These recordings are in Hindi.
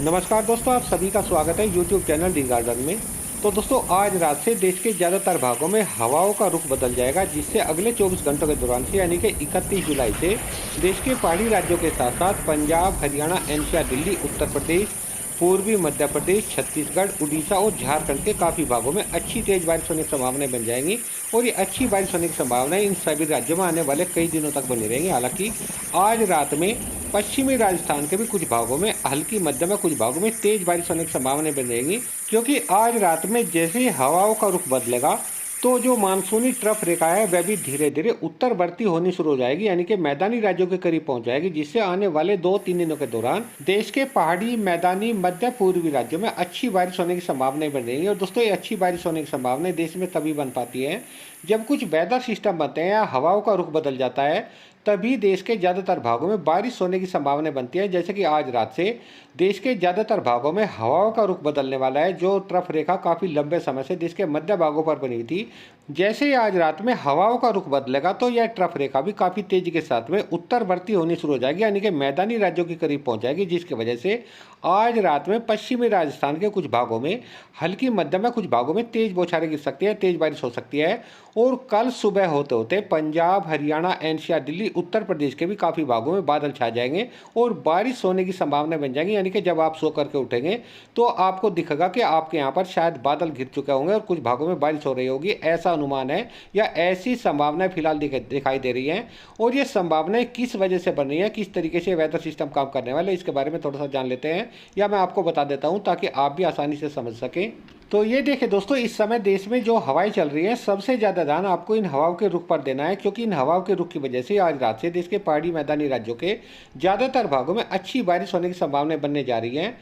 नमस्कार दोस्तों, आप सभी का स्वागत है यूट्यूब चैनल डी गार्डन में। तो दोस्तों, आज रात से देश के ज़्यादातर भागों में हवाओं का रुख बदल जाएगा, जिससे अगले 24 घंटों के दौरान से यानी कि 31 जुलाई से देश के पहाड़ी राज्यों के साथ साथ पंजाब, हरियाणा, एनसीआर, दिल्ली, उत्तर प्रदेश, पूर्वी मध्य प्रदेश, छत्तीसगढ़, उड़ीसा और झारखंड के काफ़ी भागों में अच्छी तेज़ बारिश होने की संभावनाएं बन जाएंगी। और ये अच्छी बारिश होने की संभावनाएं इन सभी राज्यों में आने वाले कई दिनों तक बनी रहेंगी। हालांकि आज रात में पश्चिमी राजस्थान के भी कुछ भागों में हल्की मध्यम, कुछ भागों में तेज बारिश होने की संभावनाएं बन रहेंगी, क्योंकि आज रात में जैसे ही हवाओं का रुख बदलेगा तो जो मानसूनी ट्रफ रेखा है वह भी धीरे धीरे उत्तर बढ़ती होनी शुरू हो जाएगी, यानी कि मैदानी राज्यों के करीब पहुंच जाएगी, जिससे आने वाले 2-3 दिनों के दौरान देश के पहाड़ी, मैदानी, मध्य पूर्वी राज्यों में अच्छी बारिश होने की संभावनाएं बन रही है। और दोस्तों, ये अच्छी बारिश होने की संभावनाएं देश में तभी बन पाती है जब कुछ वेदर सिस्टम बनते हैं या हवाओं का रुख बदल जाता है, तभी देश के ज़्यादातर भागों में बारिश होने की संभावना बनती है। जैसे कि आज रात से देश के ज़्यादातर भागों में हवाओं का रुख बदलने वाला है। जो ट्रफ रेखा काफ़ी लंबे समय से देश के मध्य भागों पर बनी हुई थी, जैसे ही आज रात में हवाओं का रुख बदलेगा तो यह ट्रफ रेखा भी काफ़ी तेजी के साथ में उत्तर बढ़ती होनी शुरू हो जाएगी, यानी कि मैदानी राज्यों के करीब पहुंच जाएगी, जिसकी वजह से आज रात में पश्चिमी राजस्थान के कुछ भागों में हल्की मध्यम में, कुछ भागों में तेज बौछारें गिर सकती है, तेज बारिश हो सकती है। और कल सुबह होते होते पंजाब, हरियाणा, एनसीआर, दिल्ली, उत्तर प्रदेश के भी काफ़ी भागों में बादल छा जाएंगे और बारिश होने की संभावना बन जाएगी। यानी कि जब आप सो करके उठेंगे तो आपको दिखेगा कि आपके यहाँ पर शायद बादल घिर चुके होंगे और कुछ भागों में बारिश हो रही होगी, ऐसा अनुमान है या ऐसी संभावनाएं फिलहाल दिखाई दे रही हैं। और ये संभावनाएं किस वजह से बन रही हैं, किस तरीके से वेदर सिस्टम काम करने वाले, इसके बारे में थोड़ा सा जान लेते हैं, या मैं आपको बता देता हूँ ताकि आप भी आसानी से समझ सकें। तो ये देखिए दोस्तों, इस समय देश में जो हवाएं चल रही हैं, सबसे ज़्यादा ध्यान आपको इन हवाओं के रुख पर देना है, क्योंकि इन हवाओं के रुख की वजह से आज रात से देश के पहाड़ी मैदानी राज्यों के ज़्यादातर भागों में अच्छी बारिश होने की संभावनाएं बनने जा रही हैं।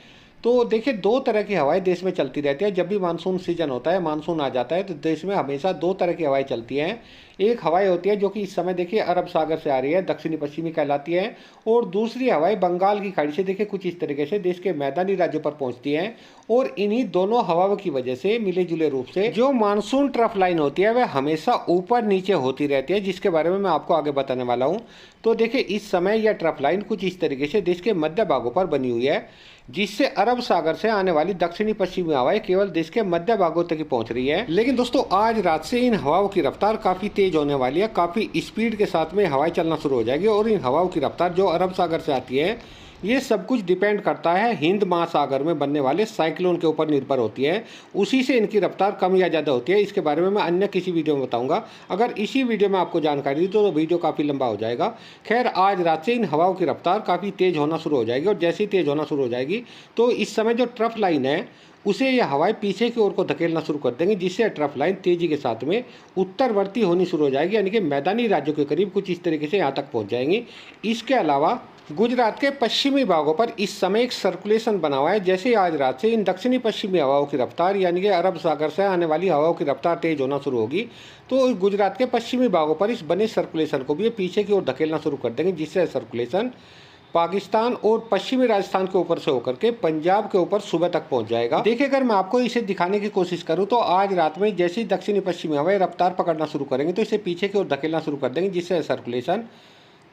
तो देखिए, दो तरह की हवाएं देश में चलती रहती है। जब भी मानसून सीजन होता है, मानसून आ जाता है, तो देश में हमेशा दो तरह की हवाएं चलती हैं। एक हवाएं होती है जो कि इस समय देखिए अरब सागर से आ रही है, दक्षिणी पश्चिमी कहलाती है। और दूसरी हवाएं बंगाल की खाड़ी से देखिए कुछ इस तरीके से देश के मैदानी राज्यों पर पहुंचती हैं। और इन्हीं दोनों हवाओं की वजह से मिले जुले रूप से जो मानसून ट्रफ लाइन होती है वह हमेशा ऊपर नीचे होती रहती है, जिसके बारे में मैं आपको आगे बताने वाला हूँ। तो देखिए, इस समय यह ट्रफ लाइन कुछ इस तरीके से देश के मध्य भागों पर बनी हुई है, जिससे अरब सागर से आने वाली दक्षिणी पश्चिमी हवाएं केवल देश के मध्य भागों तक ही पहुंच रही है। लेकिन दोस्तों, आज रात से इन हवाओं की रफ्तार काफी तेज होने वाली है, काफी स्पीड के साथ में हवाएं चलना शुरू हो जाएगी। और इन हवाओं की रफ्तार जो अरब सागर से आती है, ये सब कुछ डिपेंड करता है हिंद महासागर में बनने वाले साइक्लोन के ऊपर निर्भर होती है। उसी से इनकी रफ्तार कम या ज़्यादा होती है। इसके बारे में मैं अन्य किसी वीडियो में बताऊंगा। अगर इसी वीडियो में आपको जानकारी दी तो वीडियो काफ़ी लंबा हो जाएगा। खैर, आज रात से इन हवाओं की रफ्तार काफ़ी तेज़ होना शुरू हो जाएगी, और जैसे ही तेज़ होना शुरू हो जाएगी तो इस समय जो ट्रफ लाइन है उसे यह हवाएं पीछे की ओर को धकेलना शुरू कर देंगे, जिससे ट्रफ लाइन तेजी के साथ में उत्तरवर्ती होनी शुरू हो जाएगी, यानी कि मैदानी राज्यों के करीब कुछ इस तरीके से यहाँ तक पहुँच जाएंगी। इसके अलावा गुजरात के पश्चिमी भागों पर इस समय एक सर्कुलेशन बना हुआ है। जैसे आज रात से इन दक्षिणी पश्चिमी हवाओं की रफ्तार, यानी कि अरब सागर से आने वाली हवाओं की रफ्तार तेज होना शुरू होगी, तो गुजरात के पश्चिमी भागों पर इस बने सर्कुलेशन को भी ये पीछे की ओर धकेलना शुरू कर देंगे, जिससे सर्कुलेशन पाकिस्तान और पश्चिमी राजस्थान के ऊपर से होकर के पंजाब के ऊपर सुबह तक पहुंच जाएगा। देखिए, अगर मैं आपको इसे दिखाने की कोशिश करूं तो आज रात में जैसे ही दक्षिणी पश्चिमी हवाएं रफ्तार पकड़ना शुरू करेंगे तो इसे पीछे की ओर धकेलना शुरू कर देंगे, जिससे सर्कुलेशन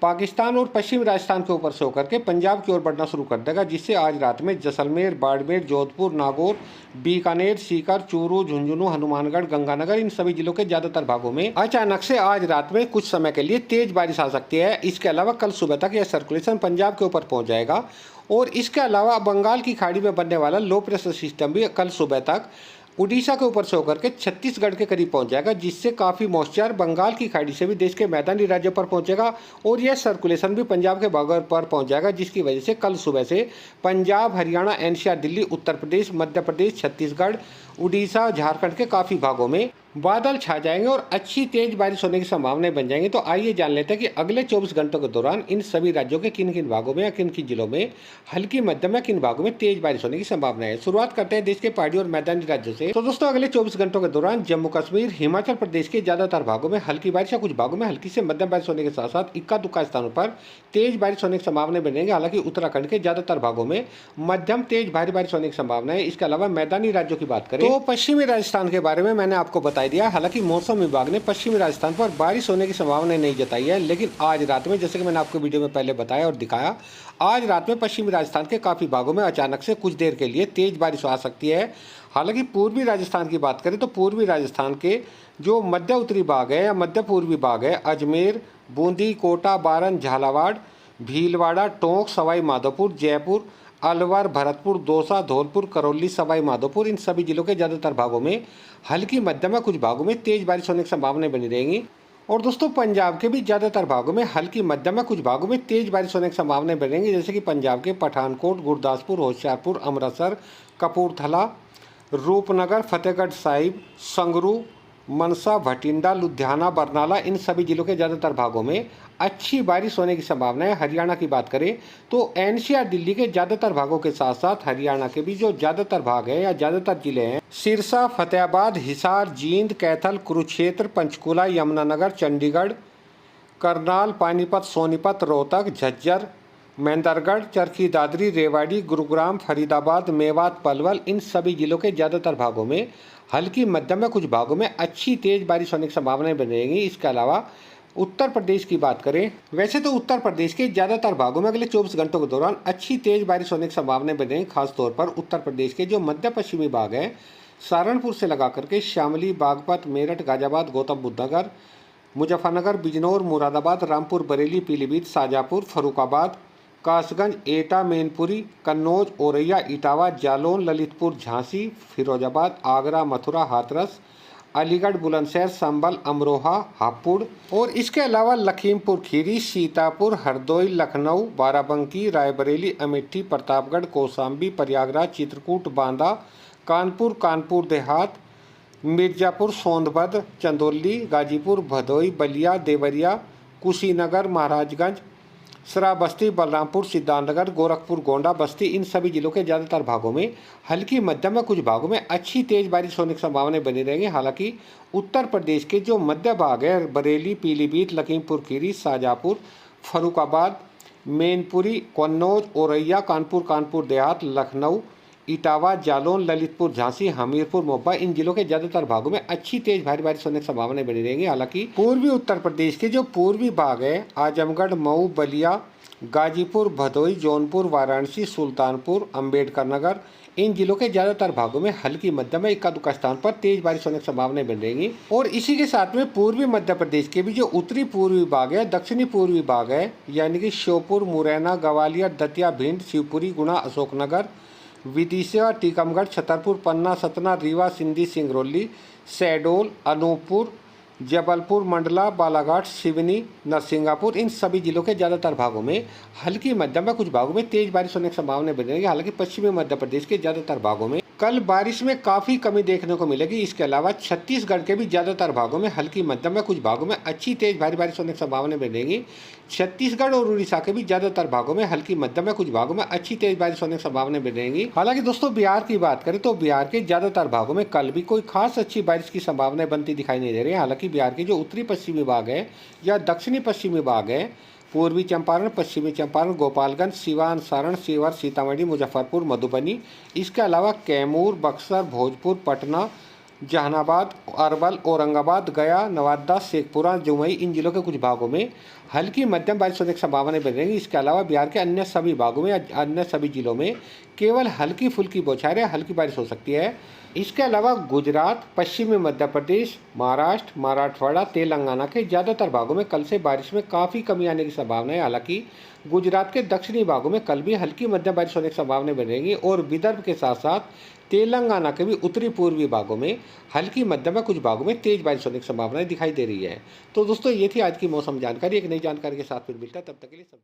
पाकिस्तान और पश्चिमी राजस्थान के ऊपर से होकर के पंजाब की ओर बढ़ना शुरू कर देगा, जिससे आज रात में जैसलमेर, बाड़मेर, जोधपुर, नागौर, बीकानेर, सीकर, चूरू, झुंझुनू, हनुमानगढ़, गंगानगर, इन सभी जिलों के ज्यादातर भागों में अचानक से आज रात में कुछ समय के लिए तेज बारिश आ सकती है। इसके अलावा कल सुबह तक यह सर्कुलेशन पंजाब के ऊपर पहुंच जाएगा। और इसके अलावा बंगाल की खाड़ी में बनने वाला लो प्रेशर सिस्टम भी कल सुबह तक उड़ीसा के ऊपर से होकर के छत्तीसगढ़ के करीब पहुंच जाएगा, जिससे काफ़ी मॉइस्चर बंगाल की खाड़ी से भी देश के मैदानी राज्यों पर पहुंचेगा और यह सर्कुलेशन भी पंजाब के भागों पर पहुंच जाएगा, जिसकी वजह से कल सुबह से पंजाब, हरियाणा, एनसीआर, दिल्ली, उत्तर प्रदेश, मध्य प्रदेश, छत्तीसगढ़, उड़ीसा, झारखंड के काफ़ी भागों में बादल छा जाएंगे और अच्छी तेज बारिश होने की संभावनाएं बन जाएंगी। तो आइए जान लेते हैं कि अगले 24 घंटों के दौरान इन सभी राज्यों के किन किन भागों में या किन किन जिलों में हल्की मध्यम या किन भागों में तेज बारिश होने की संभावना है। शुरुआत करते हैं देश के पहाड़ी और मैदानी राज्यों से। तो दोस्तों, अगले 24 घंटों के दौरान जम्मू कश्मीर, हिमाचल प्रदेश के ज्यादातर भागों में हल्की बारिश या कुछ भागों में हल्की से मध्यम बारिश होने के साथ साथ इक्का दुक्का स्थानों पर तेज बारिश होने की संभावनाएं बनेंगे। हालांकि उत्तराखंड के ज्यादातर भागों में मध्यम तेज भारी बारिश होने की संभावना है। इसके अलावा मैदानी राज्यों की बात करें तो पश्चिमी राजस्थान के बारे में मैंने आपको बताया सुनाई दिया। हालांकि मौसम विभाग ने पश्चिमी राजस्थान पर बारिश होने की संभावना नहीं जताई है, लेकिन आज रात में, जैसे कि मैंने आपको वीडियो में पहले बताया और दिखाया, आज रात में पश्चिमी राजस्थान के काफ़ी भागों में अचानक से कुछ देर के लिए तेज बारिश आ सकती है। हालांकि पूर्वी राजस्थान की बात करें तो पूर्वी राजस्थान के जो मध्य उत्तरी भाग है या मध्य पूर्वी भाग है, अजमेर, बूंदी, कोटा, बारन, झालावाड़, भीलवाड़ा, टोंक, सवाई माधोपुर, जयपुर, अलवर, भरतपुर, दौसा, धौलपुर, करौली, सवाई माधोपुर, इन सभी जिलों के ज़्यादातर भागों में हल्की मध्यम कुछ भागों में तेज बारिश होने की संभावनाएं बनी रहेंगी। और दोस्तों पंजाब के भी ज़्यादातर भागों में हल्की मध्यम कुछ भागों में तेज बारिश होने की संभावनाएं बनी रहेंगी, जैसे कि पंजाब के पठानकोट, गुरदासपुर, होशियारपुर, अमृतसर, कपूरथला, रूपनगर, फतेहगढ़ साहिब, संगरू, मनसा, भटिंडा, लुधियाना, बरनाला, इन सभी जिलों के ज़्यादातर भागों में अच्छी बारिश होने की संभावना है। हरियाणा की बात करें तो एनसीआर दिल्ली के ज़्यादातर भागों के साथ साथ हरियाणा के भी जो ज़्यादातर भाग हैं या ज़्यादातर जिले हैं, सिरसा, फतेहाबाद, हिसार, जींद, कैथल, कुरुक्षेत्र, पंचकूला, यमुनानगर, चंडीगढ़, करनाल, पानीपत, सोनीपत, रोहतक, झज्जर, मेंदरगढ़, चरखी दादरी, रेवाड़ी, गुरुग्राम, फरीदाबाद, मेवात, पलवल, इन सभी जिलों के ज़्यादातर भागों में हल्की मध्यम में कुछ भागों में अच्छी तेज बारिश होने की संभावनाएं बनी रहेंगी। इसके अलावा उत्तर प्रदेश की बात करें, वैसे तो उत्तर प्रदेश के ज़्यादातर भागों में अगले 24 घंटों के दौरान अच्छी तेज बारिश होने की संभावनाएं बनी रहेंगी। खासतौर पर उत्तर प्रदेश के जो मध्य पश्चिमी भाग है, सहारनपुर से लगा करके शामली, बागपत, मेरठ, गाजियाबाद, गौतम बुद्ध नगर, मुजफ्फरनगर, बिजनौर, मुरादाबाद, रामपुर, बरेली, पीलीभीत, शाजापुर, फर्रुखाबाद, कासगंज, एटा, मैनपुरी, कन्नौज, औरैया, इटावा, जालौन, ललितपुर, झांसी, फिरोजाबाद, आगरा, मथुरा, हाथरस, अलीगढ़, बुलंदशहर, संभल, अमरोहा, हापुड़ और इसके अलावा लखीमपुर खीरी, सीतापुर, हरदोई, लखनऊ, बाराबंकी, रायबरेली, अमेठी, प्रतापगढ़, कौशाम्बी, प्रयागराज, चित्रकूट, बांदा, कानपुर, कानपुर देहात, मिर्जापुर, सोनभद्र, चंदौली, गाजीपुर, भदोई, बलिया, देवरिया, कुशीनगर, महाराजगंज, श्रावस्ती, बलरामपुर, सिद्धार्थनगर, गोरखपुर, गोंडा, बस्ती, इन सभी जिलों के ज़्यादातर भागों में हल्की मध्यम में कुछ भागों में अच्छी तेज बारिश होने की संभावनाएं बनी रहेंगी। हालांकि उत्तर प्रदेश के जो मध्य भाग है, बरेली, पीलीभीत, लखीमपुर खीरी, शाजापुर, फर्रुखाबाद, मैनपुरी, कन्नौज, औरैया, कानपुर देहात, लखनऊ, इटावा, जालौन, ललितपुर, झांसी, हमीरपुर, मोगा, इन जिलों के ज्यादातर भागों में अच्छी तेज भारी बारिश होने की संभावनाएं बनी रहेंगी। हालांकि पूर्वी उत्तर प्रदेश के जो पूर्वी भाग है, आजमगढ़, मऊ, बलिया, गाजीपुर, भदोई, जौनपुर, वाराणसी, सुल्तानपुर, अंबेडकर नगर, इन जिलों के ज्यादातर भागों में हल्की मध्यम में इक्का दुक्का स्थान पर तेज बारिश होने की संभावनाएं बन रहेंगी। और इसी के साथ में पूर्वी मध्य प्रदेश के भी जो उत्तरी पूर्वी भाग है, दक्षिणी पूर्वी भाग है, यानी कि श्योपुर, मुरैना, ग्वालियर, दतिया, भिंड, शिवपुरी, गुना, अशोकनगर, विदिशा, टीकमगढ़, छतरपुर, पन्ना, सतना, रीवा, सिंधी, सिंगरौली, शहडोल, अनूपपुर, जबलपुर, मंडला, बालाघाट, सिवनी, नरसिंगापुर, इन सभी जिलों के ज़्यादातर भागों में हल्की मध्यम में कुछ भागों में तेज बारिश होने की संभावनाएं बनी रहेगी। हालांकि पश्चिमी मध्य प्रदेश के ज़्यादातर भागों में कल बारिश में काफ़ी कमी देखने को मिलेगी। इसके अलावा छत्तीसगढ़ के भी ज़्यादातर भागों में हल्की मध्यम में कुछ भागों में अच्छी तेज भारी बारिश होने की संभावनाएं बनी रहेगी। छत्तीसगढ़ और उड़ीसा के भी ज़्यादातर भागों में हल्की मध्यम में कुछ भागों में अच्छी तेज बारिश होने की संभावनाएं बनी रहेंगी। हालांकि दोस्तों बिहार की बात करें तो बिहार के ज़्यादातर भागों में कल भी कोई खास अच्छी बारिश की संभावनाएं बनती दिखाई नहीं दे रही है। हालांकि बिहार के जो उत्तरी पश्चिमी भाग है या दक्षिणी पश्चिमी भाग है, पूर्वी चंपारण, पश्चिमी चंपारण, गोपालगंज, सिवान, सारण, सीवर, सीतामढ़ी, मुजफ्फरपुर, मधुबनी, इसके अलावा कैमूर, बक्सर, भोजपुर, पटना, जहानाबाद, अरवल, औरंगाबाद, गया, नवादा, शेखपुरा, जमुई, इन जिलों के कुछ भागों में हल्की मध्यम बारिश होने की संभावनाएं बन रहेंगी। इसके अलावा बिहार के अन्य सभी भागों में अन्य सभी जिलों में केवल हल्की फुल्की बौछारें हल्की बारिश हो सकती है। इसके अलावा गुजरात, पश्चिमी मध्य प्रदेश, महाराष्ट्र, मराठवाड़ा, तेलंगाना के ज़्यादातर भागों में कल से बारिश में काफ़ी कमी आने की संभावना है। हालांकि गुजरात के दक्षिणी भागों में कल भी हल्की मध्यम बारिश होने की संभावनाएं बन रहेंगी और विदर्भ के साथ साथ तेलंगाना के भी उत्तरी पूर्वी भागों में हल्की मध्यम में कुछ भागों में तेज बारिश होने की संभावनाएं दिखाई दे रही है। तो दोस्तों ये थी आज की मौसम जानकारी। एक नई जानकारी के साथ फिर मिलता है, तब तक के लिए सब